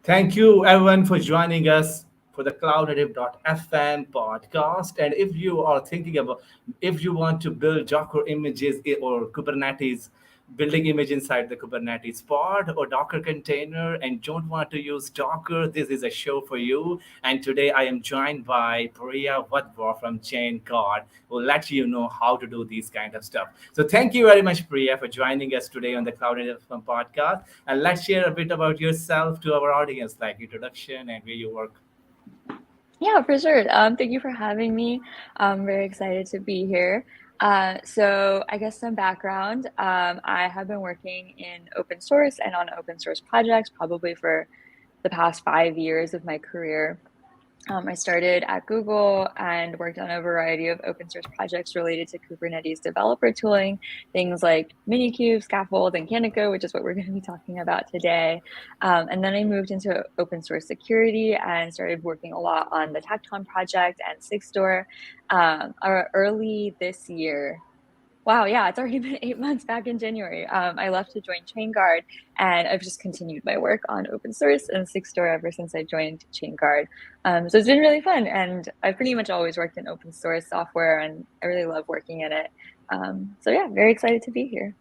Thank you, everyone, for joining us for the cloudnative.fm podcast. And if you are thinking about, if you want to build Docker images or Kubernetes, building image inside the Kubernetes pod or Docker container and don't want to use Docker, this is a show for you. And today I am joined by Priya from Chain Guard, who will let you know how to do these kind of stuff. So thank you very much, Priya, for joining us today on the Cloud Native podcast. And let's share a bit about yourself to our audience, like introduction and where you work. Yeah, for sure. Thank you for having me. I'm very excited to be here. So I guess some background. I have been working in open source and on open source projects probably for the past 5 years of my career. I started at Google and worked on a variety of open source projects related to Kubernetes developer tooling, things like Minikube, Scaffold, and Kaniko, which is what we're going to be talking about today. And then I moved into open source security and started working a lot on the Tekton project and Sigstore. Early this year, wow, yeah, it's already been 8 months back in January. I left to join ChainGuard, and I've just continued my work on open source and Sigstore ever since I joined ChainGuard. So it's been really fun, and I've pretty much always worked in open source software, and I really love working in it. So yeah, very excited to be here.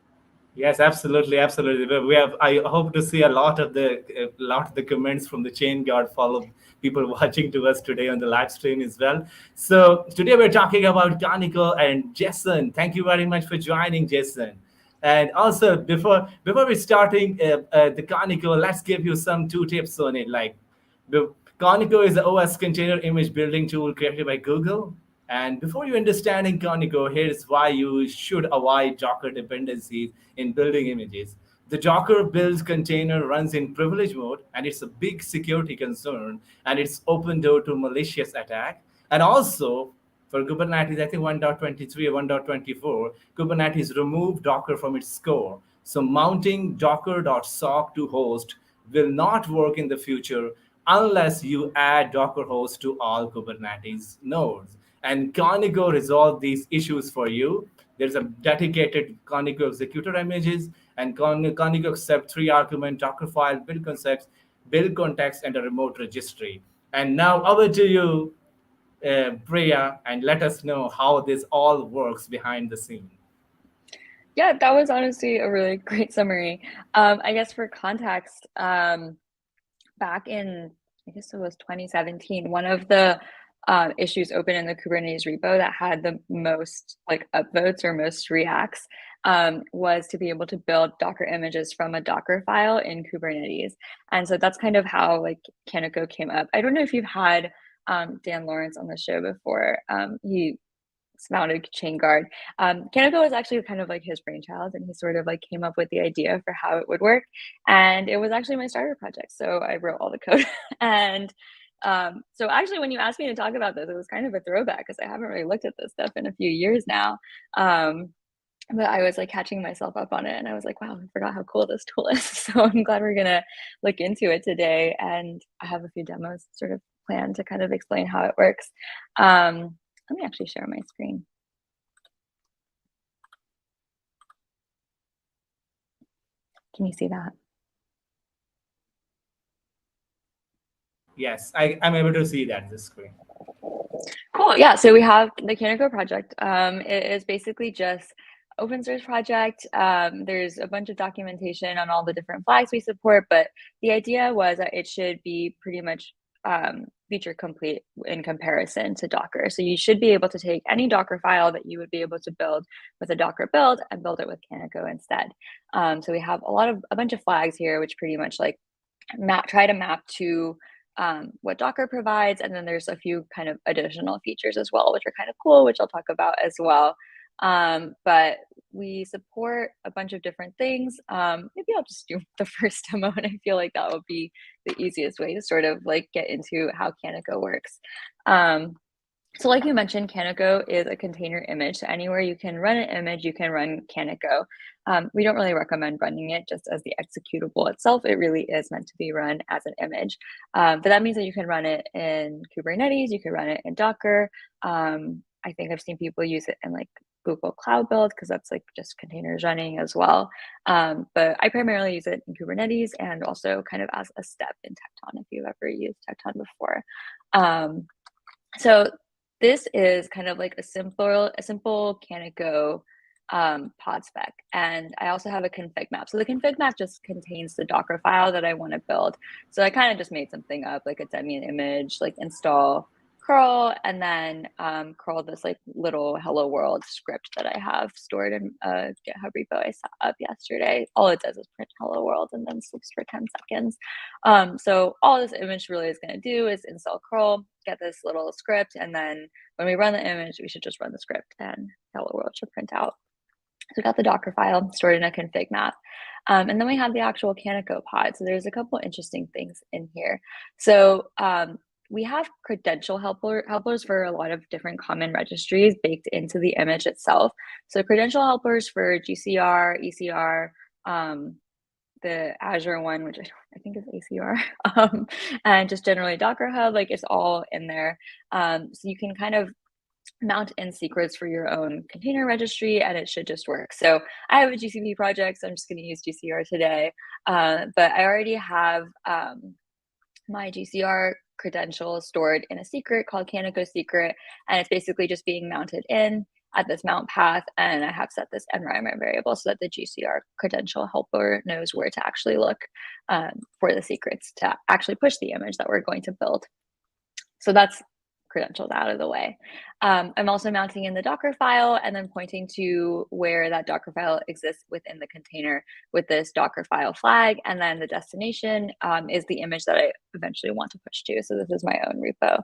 Yes, absolutely, absolutely. We have. I hope to see a lot of the comments from the chain guard follow people watching to us today on the live stream as well. So today we're talking about Kaniko and Jason. Thank you very much for joining, Jason. And also before we starting the Kaniko, let's give you some two tips on it. Like the Kaniko is the OS container image building tool created by Google. And before you understanding Kaniko, here's why you should avoid Docker dependencies in building images. The Docker build container runs in privilege mode, and it's a big security concern, and it's open door to malicious attack. And also, for Kubernetes, I think 1.23 or 1.24, Kubernetes removed Docker from its core. So mounting docker.sock to host will not work in the future unless you add Docker host to all Kubernetes nodes. And Kaniko resolve these issues for you. There's a dedicated Kaniko executor images, and Kaniko accept three argument Docker file, build context, and a remote registry. And now over to you, Priya, and let us know how this all works behind the scene. Yeah, that was honestly a really great summary. I guess for context, back in, I guess it was 2017, one of the issues open in the Kubernetes repo that had the most like upvotes or most reacts was to be able to build Docker images from a Docker file in Kubernetes. And so that's kind of how like Kaniko came up. I don't know if you've had Dan Lawrence on the show before. He founded ChainGuard. Kaniko was actually kind of like his brainchild, and he sort of like came up with the idea for how it would work. And it was actually my starter project. So I wrote all the code. And so actually, when you asked me to talk about this, it was kind of a throwback because I haven't really looked at this stuff in a few years now. But I was like catching myself up on it, and I was like, wow, I forgot how cool this tool is. So I'm glad we're gonna look into it today. And I have a few demos sort of planned to kind of explain how it works. Let me actually share my screen. Can you see that? Yes, I'm able to see that the screen. Cool. Yeah. So we have the Kaniko project. It is basically just open source project. There's a bunch of documentation on all the different flags we support, but the idea was that it should be pretty much feature complete in comparison to Docker. So you should be able to take any Docker file that you would be able to build with a Docker build and build it with Kaniko instead. So we have a bunch of flags here, which pretty much like try to map to what Docker provides. And then there's a few kind of additional features as well, which are kind of cool, which I'll talk about as well. But we support a bunch of different things. Maybe I'll just do the first demo, and I feel like that would be the easiest way to sort of like get into how Kaniko works. So like you mentioned, Kaniko is a container image. So anywhere you can run an image, you can run Kaniko. We don't really recommend running it just as the executable itself. It really is meant to be run as an image. But that means that you can run it in Kubernetes, you can run it in Docker. I think I've seen people use it in like Google Cloud build because that's like just containers running as well. But I primarily use it in Kubernetes and also kind of as a step in Tekton if you've ever used Tekton before. So this is kind of like a simple Kaniko pod spec. And I also have a config map. So the config map just contains the Docker file that I want to build. So I kind of just made something up, like a Debian image, like install curl, and then curl this like little hello world script that I have stored in a GitHub repo I set up yesterday. All it does is print hello world and then sleeps for 10 seconds. So all this image really is going to do is install curl, get this little script, and then when we run the image, we should just run the script and hello world should print out. So we got the Docker file stored in a config map. And then we have the actual Kaniko pod. So there's a couple interesting things in here. So we have credential helpers for a lot of different common registries baked into the image itself. So credential helpers for GCR, ECR, the Azure one, which I think is ACR, and just generally Docker Hub, like it's all in there. So you can kind of mount in secrets for your own container registry and it should just work. So I have a GCP project, so I'm just going to use GCR today. But I already have my GCR credential stored in a secret called Kaniko secret. And it's basically just being mounted in at this mount path. And I have set this environment variable so that the GCR credential helper knows where to actually look for the secrets to actually push the image that we're going to build. So that's credentials out of the way. I'm also mounting in the Docker file and then pointing to where that Docker file exists within the container with this Docker file flag. And then the destination is the image that I eventually want to push to. So this is my own repo.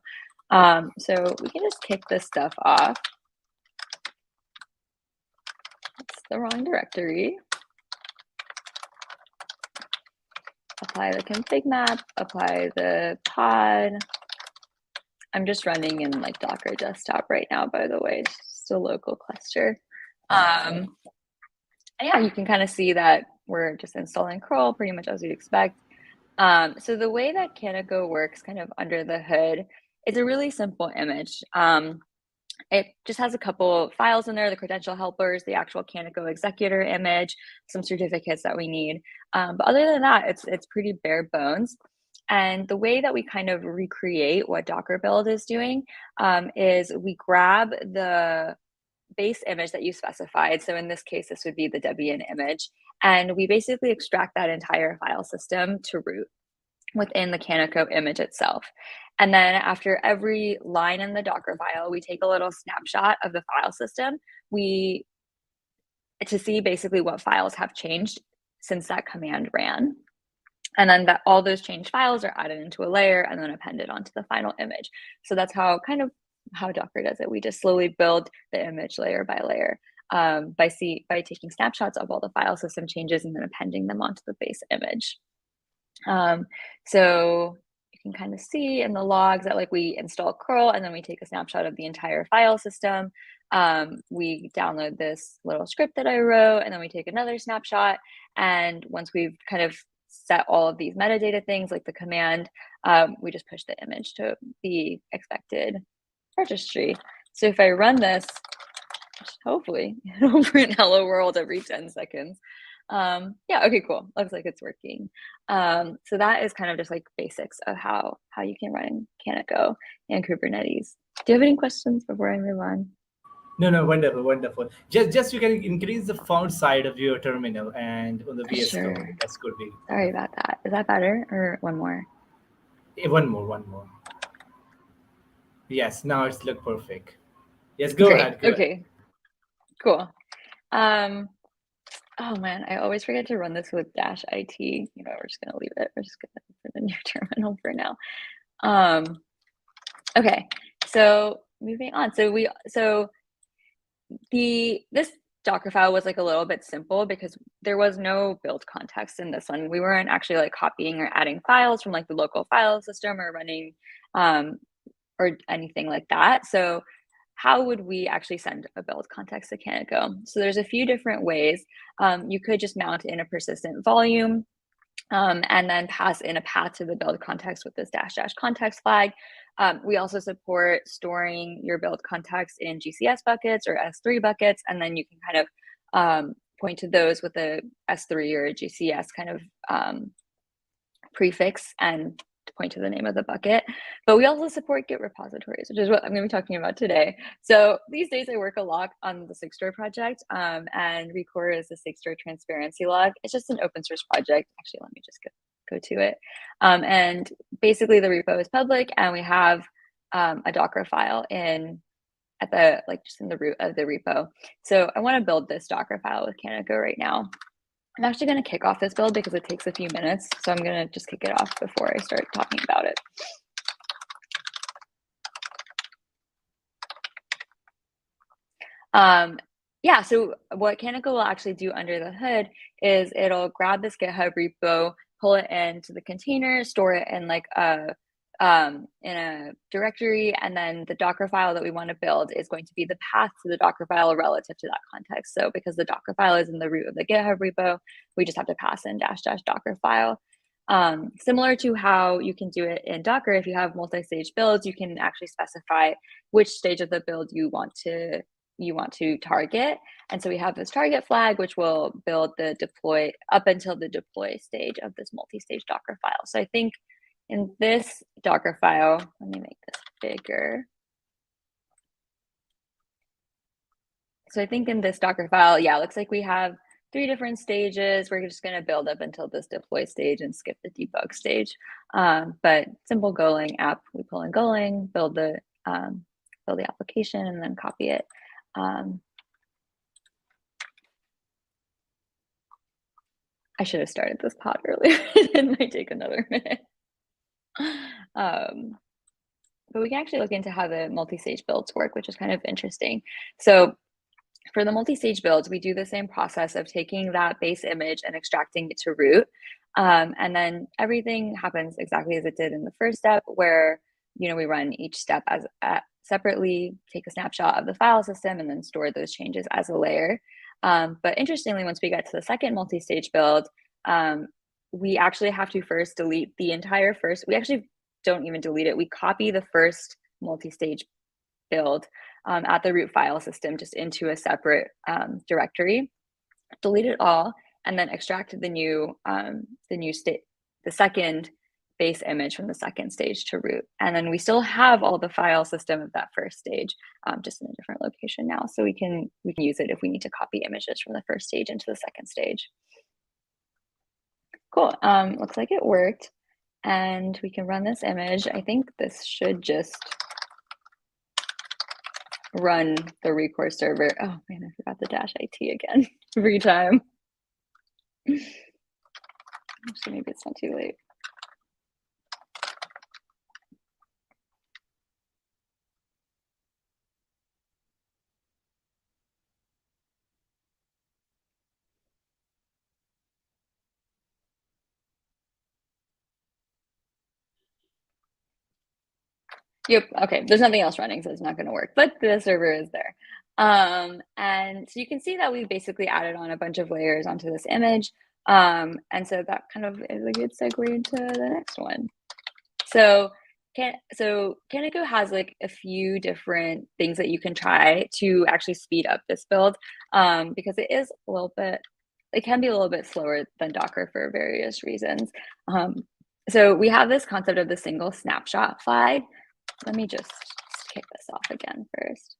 So we can just kick this stuff off. That's the wrong directory. Apply the config map, apply the pod. I'm just running in like Docker desktop right now, by the way, it's just a local cluster. And yeah, you can kind of see that we're just installing curl pretty much as you'd expect. So the way that Kaniko works kind of under the hood, it's a really simple image. It just has a couple files in there, the credential helpers, the actual Kaniko executor image, some certificates that we need. But other than that, it's pretty bare bones. And the way that we kind of recreate what Docker build is doing is we grab the base image that you specified. So in this case, this would be the Debian image. And we basically extract that entire file system to root within the Kaniko image itself. And then after every line in the Docker file, we take a little snapshot of the file system to see basically what files have changed since that command ran. And then all those changed files are added into a layer and then appended onto the final image. So that's how Docker does it. We just slowly build the image layer by layer by taking snapshots of all the file system changes and then appending them onto the base image. So you can kind of see in the logs that like we install curl and then we take a snapshot of the entire file system. We download this little script that I wrote and then we take another snapshot. And once we've kind of set all of these metadata things like the command, we just push the image to the expected registry. So if I run this, hopefully it'll print hello world every 10 seconds. Yeah, okay, cool. Looks like it's working. So that is kind of just like basics of how you can run Kaniko and Kubernetes. Do you have any questions before I move on? No, wonderful. Just you can increase the font size of your terminal and on the VS Sure. Code. That could be. Sorry about that. Is that better or one more? One more. Yes, now it's look perfect. Yes, go Great. ahead. Okay, cool. Oh man, I always forget to run this with -it. You know, we're just gonna leave it. We're just gonna for the new terminal for now. Okay, so moving on. So this Docker file was like a little bit simple because there was no build context in this one. We weren't actually like copying or adding files from like the local file system or running or anything like that. So how would we actually send a build context to Kaniko? So there's a few different ways. You could just mount in a persistent volume and then pass in a path to the build context with this -- context flag. We also support storing your build context in GCS buckets or S3 buckets, and then you can kind of point to those with a S3 or a GCS kind of prefix and point to the name of the bucket. But we also support Git repositories, which is what I'm going to be talking about today. So these days I work a lot on the Sigstore project, and Recore is the Sigstore transparency log. It's just an open source project. Actually, let me just go to it. And basically the repo is public, and we have a Docker file at the just in the root of the repo. So I want to build this Docker file with Kaniko right now. I'm actually going to kick off this build because it takes a few minutes. So I'm going to just kick it off before I start talking about it. Yeah, so what Kaniko will actually do under the hood is it'll grab this GitHub repo, pull it into the container, store it in like in a directory, and then the Docker file that we want to build is going to be the path to the Docker file relative to that context. So because the Docker file is in the root of the GitHub repo, we just have to pass in -- Docker file. Similar to how you can do it in Docker, if you have multi-stage builds, you can actually specify which stage of the build you want to target. And so we have this target flag, which will build the deploy up until the deploy stage of this multi-stage Docker file. So I think in this Docker file, let me make this bigger. So I think in this Docker file, yeah, it looks like we have 3 different stages. We're just going to build up until this deploy stage and skip the debug stage. But simple Golang app, we pull in Golang, build the application, and then copy it. I should have started this pod earlier. It might take another minute. But we can actually look into how the multi-stage builds work, which is kind of interesting. So for the multi-stage builds, we do the same process of taking that base image and extracting it to root. And then everything happens exactly as it did in the first step, where we run each step as separately, take a snapshot of the file system, and then store those changes as a layer. But interestingly, once we get to the second multi-stage build, we actually have to first delete the entire first. We actually don't even delete it. We copy the first multi-stage build at the root file system just into a separate directory, delete it all, and then extract the second base image from the second stage to root. And then we still have all the file system of that first stage, just in a different location now. So we can use it if we need to copy images from the first stage into the second stage. Cool. Looks like it worked. And we can run this image. I think this should just run the Recore server. Oh man, I forgot the -IT again every time. Actually, maybe it's not too late. Yep. Okay. There's nothing else running, so it's not going to work, but the server is there. And so you can see that we've basically added on a bunch of layers onto this image. And so that kind of is a good segue into the next one. So Kaniko has like a few different things that you can try to actually speed up this build, because it can be a little bit slower than Docker for various reasons. So we have this concept of the single snapshot flag. Let me just kick this off again first.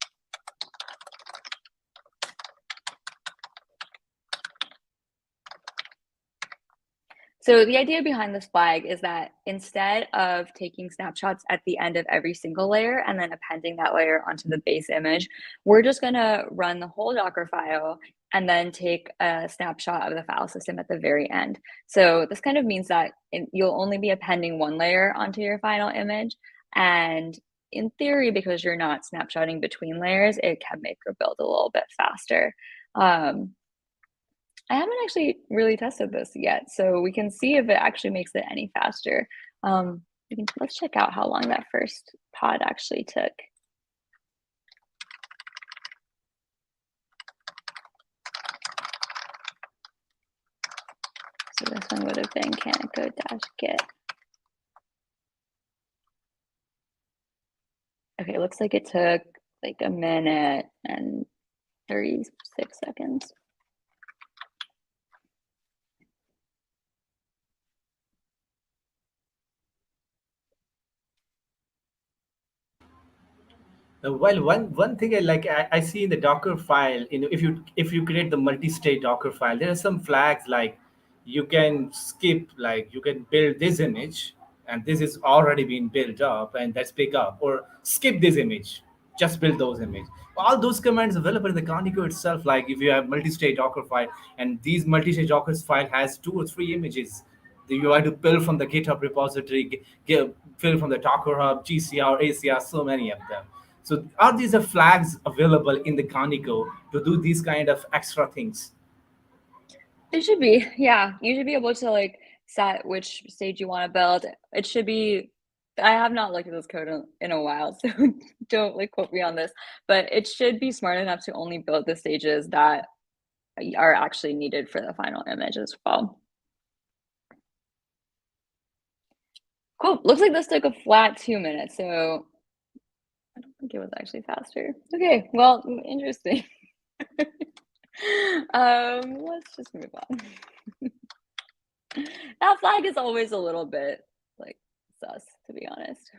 So the idea behind this flag is that instead of taking snapshots at the end of every single layer and then appending that layer onto the base image, we're just going to run the whole Docker file and then take a snapshot of the file system at the very end. So this kind of means that you'll only be appending one layer onto your final image. And in theory, because you're not snapshotting between layers, it can make your build a little bit faster. I haven't actually really tested this yet, so we can see if it actually makes it any faster. Let's check out how long that first pod actually took. So this one would have been Kaniko-git. Okay, it looks like it took like a minute and 36 seconds. Well, one thing I see in the Docker file, if you create the multi-state Docker file, there are some flags like you can skip, like you can build this image, and this is already been built up, and that's pick up, or skip this image, just build those image. All those commands available in the Kaniko itself. Like if you have multi-state Docker file, and these multi-state Docker file has 2 or 3 images, you have to pull from the GitHub repository, pull from the Docker Hub, GCR, ACR, so many of them. So are these flags available in the Kaniko to do these kind of extra things? It should be, yeah. You should be able to like set which stage you want to build. It should be. I have not looked at this code in a while, so don't like quote me on this. But it should be smart enough to only build the stages that are actually needed for the final image as well. Cool. Looks like this took a flat 2 minutes, so I don't think it was actually faster. Okay, well, interesting. Let's just move on. That flag is always a little bit like sus, to be honest.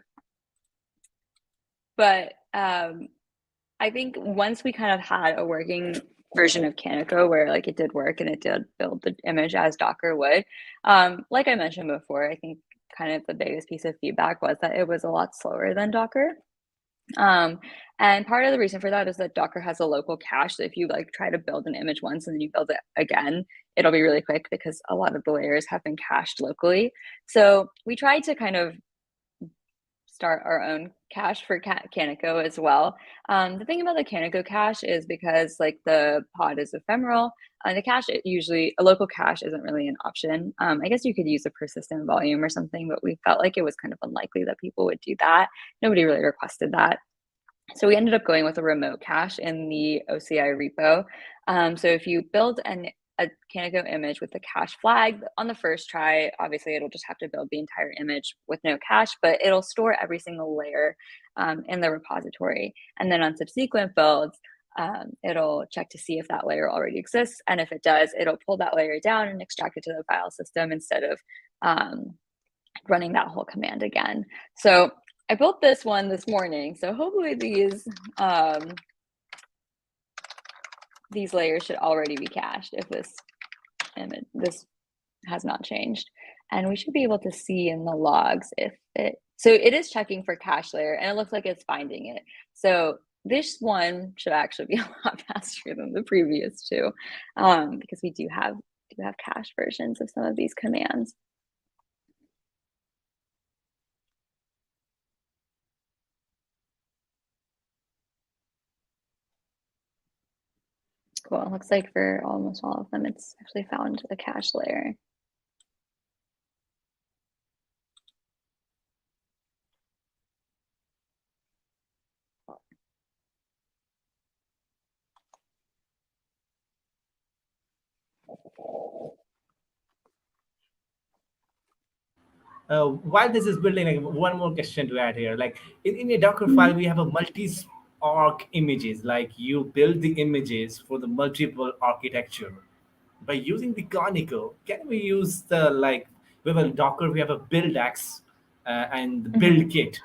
But I think once we kind of had a working version of Kaniko where like it did work and it did build the image as Docker would, like I mentioned before, I think kind of the biggest piece of feedback was that it was a lot slower than Docker. And part of the reason for that is that Docker has a local cache. So if you like try to build an image once and then you build it again, it'll be really quick because a lot of the layers have been cached locally. So we tried to kind of start our own cache for Kaniko as well. The thing about the Kaniko cache is because like the pod is ephemeral, the cache usually a local cache isn't really an option. I guess you could use a persistent volume or something, but we felt like it was kind of unlikely that people would do that. Nobody really requested that. So we ended up going with a remote cache in the OCI repo. So if you build a Kaniko image with the cache flag on the first try, obviously it'll just have to build the entire image with no cache, but it'll store every single layer in the repository. And then on subsequent builds, it'll check to see if that layer already exists. And if it does, it'll pull that layer down and extract it to the file system instead of running that whole command again. So I built this one this morning, so hopefully these layers should already be cached if this has not changed. And we should be able to see in the logs if so it is checking for cache layer and it looks like it's finding it. So this one should actually be a lot faster than the previous two because we do have cache versions of some of these commands. Cool. It looks like for almost all of them, it's actually found the cache layer. While this is building, like, one more question to add here. Like in a Docker file, we have a multi-arc images. Like you build the images for the multiple architecture. By using the Kaniko, can we use the like we have a Docker, we have a build X and the build kit.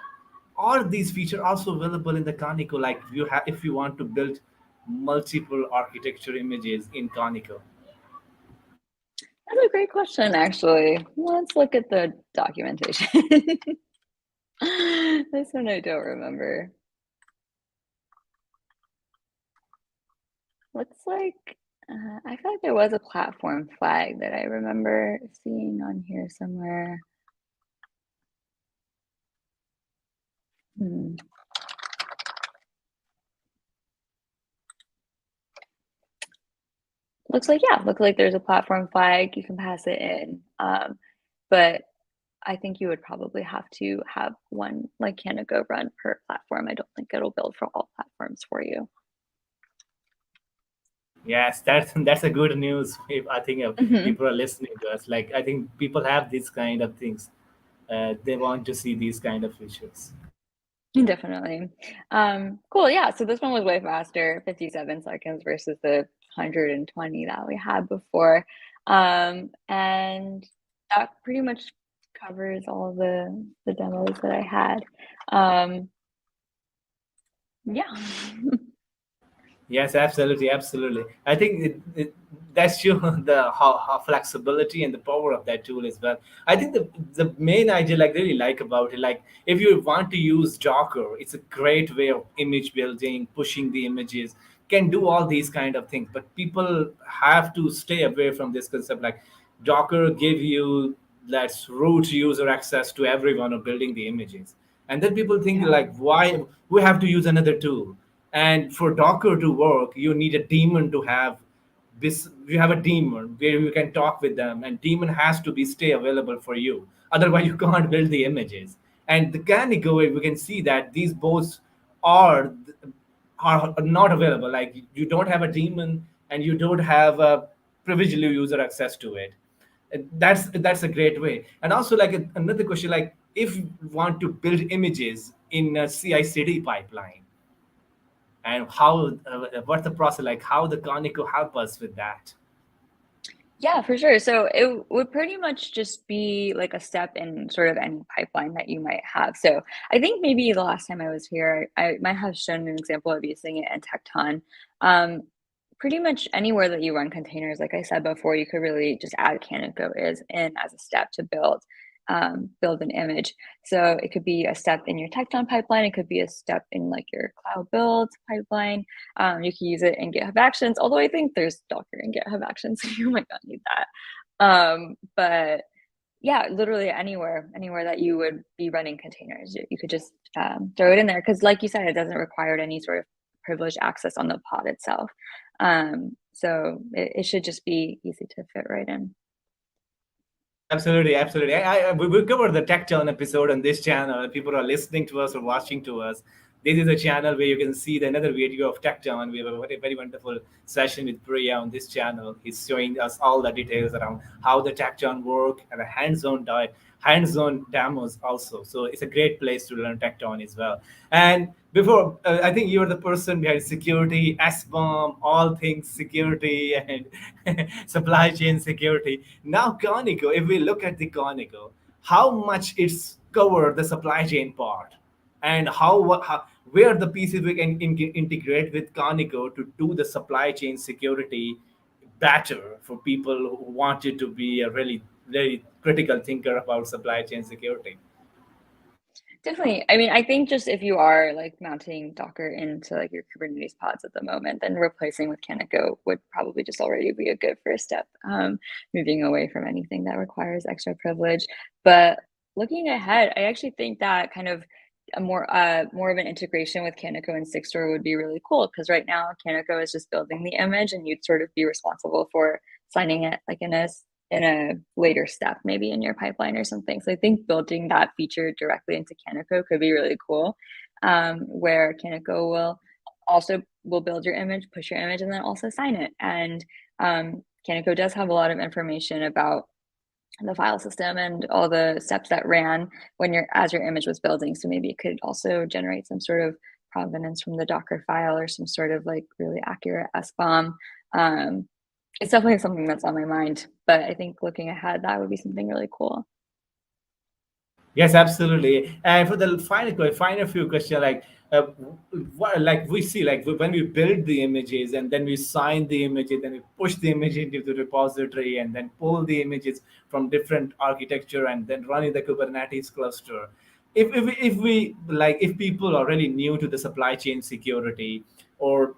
Are these features also available in the Kaniko? Like you have, if you want to build multiple architecture images in Kaniko. That's a great question, actually. Let's look at the documentation. This one I don't remember. Looks like I feel like there was a platform flag that I remember seeing on here somewhere. Looks like there's a platform flag. You can pass it in, but I think you would probably have to have one like Kaniko run per platform. I don't think it'll build for all platforms for you. Yes, that's a good news. If I think Mhm. people are listening to us, like I think people have these kind of things. They want to see these kind of features. Definitely. Cool. Yeah. So this one was way faster, 57 seconds versus the 120 that we had before. And that pretty much covers all the demos that I had. Um, yeah. Yes, absolutely, absolutely. I think that's you the how flexibility and the power of that tool as well. I think the main idea like really like about it, like if you want to use Docker, it's a great way of image building, pushing the images, can do all these kind of things. But people have to stay away from this concept. Like Docker give you that's root user access to everyone of building the images, and then people think Yeah. like why we have to use another tool. And for Docker to work, you need a daemon to have this. You have a daemon where you can talk with them, and daemon has to be stay available for you. Otherwise, you can't build the images. And the Kaniko, we can see that these both are are not available. Like you don't have a daemon, and you don't have a privileged user access to it. And that's a great way. And also, like another question, like if you want to build images in a CI/CD pipeline, and how what's the process like, how the Kaniko help us with that. Yeah, for sure. So it would pretty much just be like a step in sort of any pipeline that you might have. So I think maybe the last time I was here, I might have shown an example of using it in Tekton. Um, Pretty much anywhere that you run containers, like I said before, you could really just add Kaniko is in as a step to build an image. So it could be a step in your Tekton pipeline. It could be a step in like your cloud build pipeline. You can use it in GitHub Actions, although I think there's Docker in GitHub Actions, so you might not need that. But yeah, literally anywhere that you would be running containers, you could just throw it in there because, like you said, it doesn't require any sort of privileged access on the pod itself. So it should just be easy to fit right in. Absolutely, absolutely. We covered the tech Turn episode on this channel. People are listening to us or watching to us. This is a channel where you can see the another video of tech Turn. We have a very wonderful session with Priya on this channel. He's showing us all the details around how the tech Turn work and a hands-on demos also. So it's a great place to learn Tekton as well. And before, I think you're the person behind security, SBOM, all things security and supply chain security. Now, Kaniko, if we look at the Kaniko, how much it's covered the supply chain part, and how where the pieces we can integrate with Kaniko to do the supply chain security better for people who wanted to be a really very critical thinker about supply chain security. Definitely. I mean, I think just if you are like mounting Docker into like your Kubernetes pods at the moment, then replacing with Kaniko would probably just already be a good first step, moving away from anything that requires extra privilege. But looking ahead, I actually think that kind of a more of an integration with Kaniko and Sigstore would be really cool because right now Kaniko is just building the image and you'd sort of be responsible for signing it like in a later step, maybe in your pipeline or something. So I think building that feature directly into Kaniko could be really cool, where Kaniko will build your image, push your image, and then also sign it. And Kaniko does have a lot of information about the file system and all the steps that ran as your image was building. So maybe it could also generate some sort of provenance from the Docker file or some sort of like really accurate SBOM. Um, it's definitely something that's on my mind, but I think looking ahead, that would be something really cool. Yes, absolutely. And for the final few questions, like what, like we see, like when we build the images and then we sign the images, then we push the image into the repository and then pull the images from different architecture and then run in the Kubernetes cluster. If people are really new to the supply chain security, or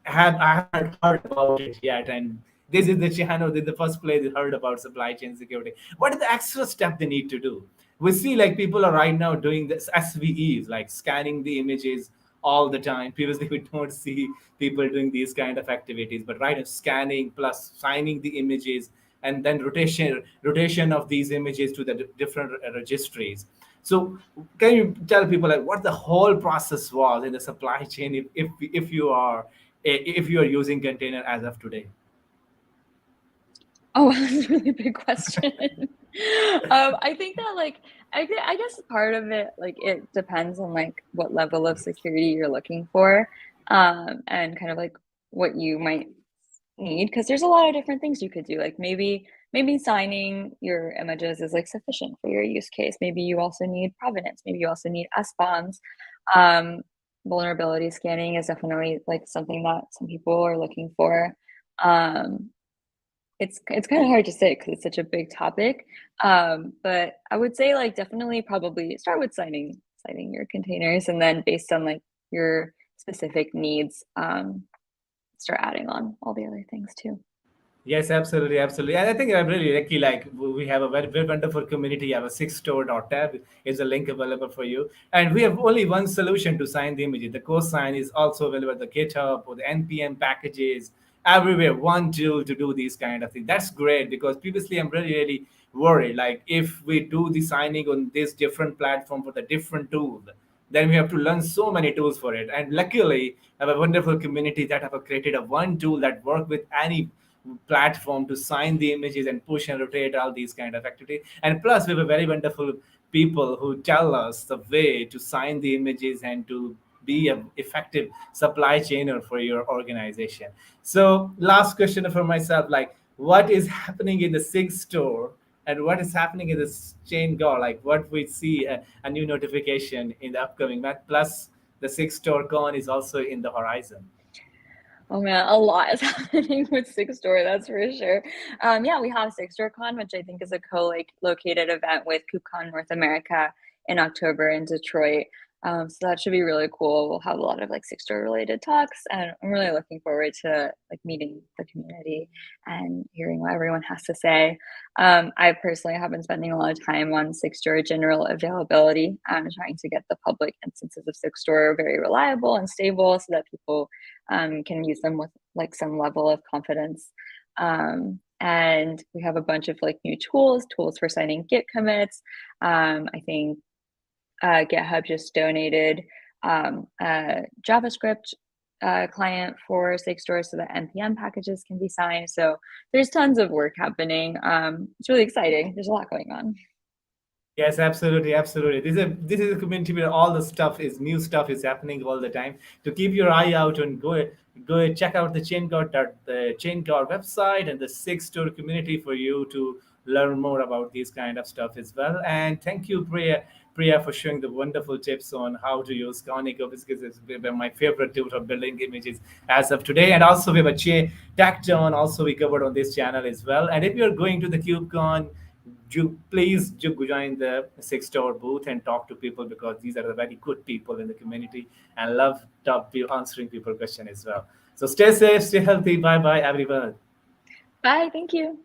I haven't heard about it yet, and this is the channel, this is the first place they heard about supply chain security. What is the extra step they need to do? We see like people are right now doing this SVEs, like scanning the images all the time. Previously, we don't see people doing these kind of activities, but right now, scanning plus signing the images and then rotation of these images to the different registries. So, can you tell people like what the whole process was in the supply chain if you are if you are using container as of today? Oh, that's a really big question. I think that I guess part of it it depends on what level of security you're looking for, and kind of what you might need, because there's a lot of different things you could do. Like maybe signing your images is sufficient for your use case. Maybe you also need provenance. Maybe you also need SBOMs. Um, Vulnerability scanning is definitely something that some people are looking for. Um, it's kind of hard to say because it's such a big topic. But I would say definitely probably start with signing your containers, and then based on your specific needs, start adding on all the other things too. Yes, absolutely, absolutely. And I think I'm really lucky. Like we have a very, very wonderful community. You have a SigstoreCon is a link available for you. And we have only one solution to sign the images. The Cosign is also available at the GitHub or the NPM packages everywhere. One tool to do these kind of things. That's great because previously I'm really, really worried. Like if we do the signing on this different platform for the different tool, then we have to learn so many tools for it. And luckily, I have a wonderful community that have created a one tool that work with any platform to sign the images and push and rotate all these kind of activities. And plus, we have a very wonderful people who tell us the way to sign the images and to be an effective supply chainer for your organization. So, last question for myself: like, what is happening in the SIG store? And what is happening in this chain go? Like what we see a new notification in the upcoming month. Plus, the SigstoreCon is also in the horizon. Oh man, a lot is happening with Sigstore, that's for sure. Yeah, we have SigstoreCon, which I think is a co-located event with KubeCon North America in October in Detroit. So that should be really cool. We'll have a lot of Sigstore related talks, and I'm really looking forward to meeting the community and hearing what everyone has to say. I personally have been spending a lot of time on Sigstore general availability, trying to get the public instances of Sigstore very reliable and stable so that people can use them with some level of confidence. And we have a bunch of new tools for signing Git commits. I think GitHub just donated a JavaScript client for Sigstore so that NPM packages can be signed. So there's tons of work happening. It's really exciting. There's a lot going on. Yes, absolutely, absolutely. This is a community where all the stuff is new stuff is happening all the time. To keep your eye out and go check out the ChainGuard website and the Six Store community for you to learn more about these kind of stuff as well. And thank you, Priya, for sharing the wonderful tips on how to use Kaniko because it's been my favorite tool for building images as of today. And also we have a Tekton also we covered on this channel as well. And if you're going to the KubeCon, please join the Six Store booth and talk to people because these are the very good people in the community and love answering people question as well. So stay safe, stay healthy. Bye bye, everyone. Bye. Thank you.